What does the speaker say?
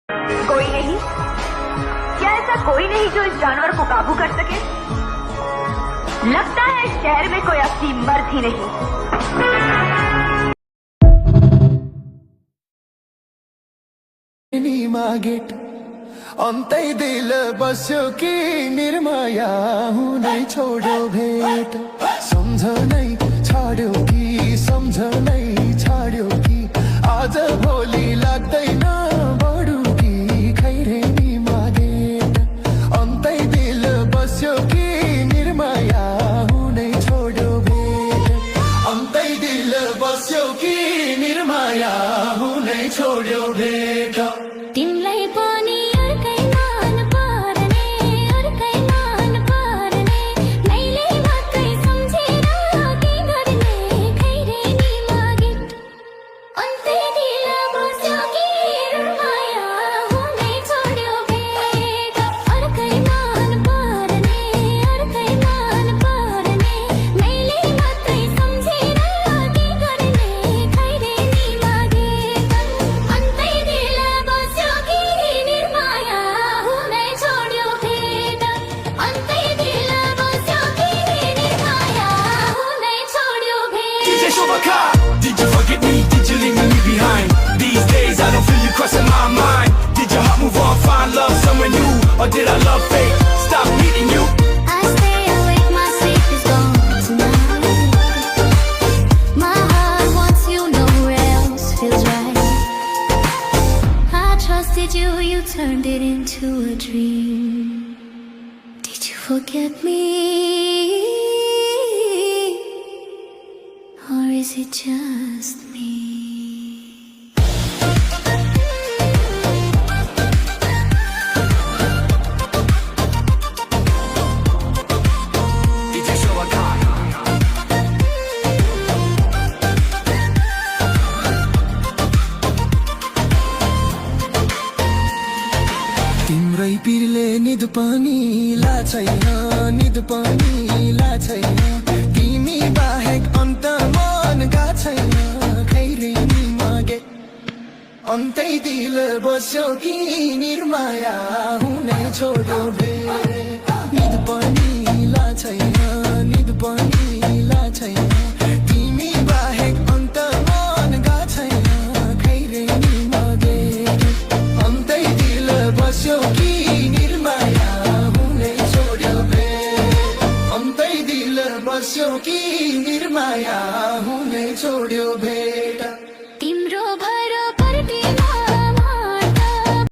कोई नहीं? क्या ऐसा कोई नहीं जो इस जानवर को काबू कर सके? लगता है शहर में कोई असली मर्द ही नहीं। मागेट अंतै दिल बस्यो कि निर्माया हुनै छोड्यो भेट सम्झनै छाड्यो कि सम्झनै छाड्यो कि आज भोलि लाग्दैन बढु कि खैरेनी मागेट अंतै दिल बस्यो कि निर्माया हुनै छोड्यो भेट अंतै दिल बस्यो कि निर्माया हुनै छोड्यो भेट तिमलाई पनि अर्कै मान पर्ने अर्कै मान पर्ने मैले मात्रै सम्झेर के गर्ने खैरेनी मागेट अन्तै दिल बस्यो कि माया हुनै छोड्यो भेट अर्कै मान पर्ने अर्कै मान पर्ने मैले मात्रै सम्झेर के गर्ने खैरेनी मागेट अन्तै दिल बस्यो कि निर्माया हुनै छोड्यो भेट अन्तै दिल बस्यो कि निर्माया हुनै छोड्यो भेट DJ Shobaka, did you forget me? Did you leave me behind? These days I don't feel you crossing my mind. Did your heart move on, find love somewhere new? Or did I love fate? Stop needing you. I stay awake, my sleep is gone tonight. My heart wants you, nowhere else feels right. I trusted you, you turned it into a dream. Did you forget me? Or is it just me? DJ Shobaka. तिम्रै पिरले निद पनि लाछैन निद पनि लाछैन तिमी बाहेक अन्त मनका छैन खैरेनी मागे अन्तै दिल बस्यो कि निर्माया हुनै छोड्यो भेट निद पनि लाछैन निद पनि लाछैन तिमी बाहेक अन्त मनका छैन खैरेनी मागे अन्तै दिल बस्यो कि निर्माया हुनै छोड्यो भेट अन्तै दिल बस्यो कि निर्माया हुनै छोड्यो भेट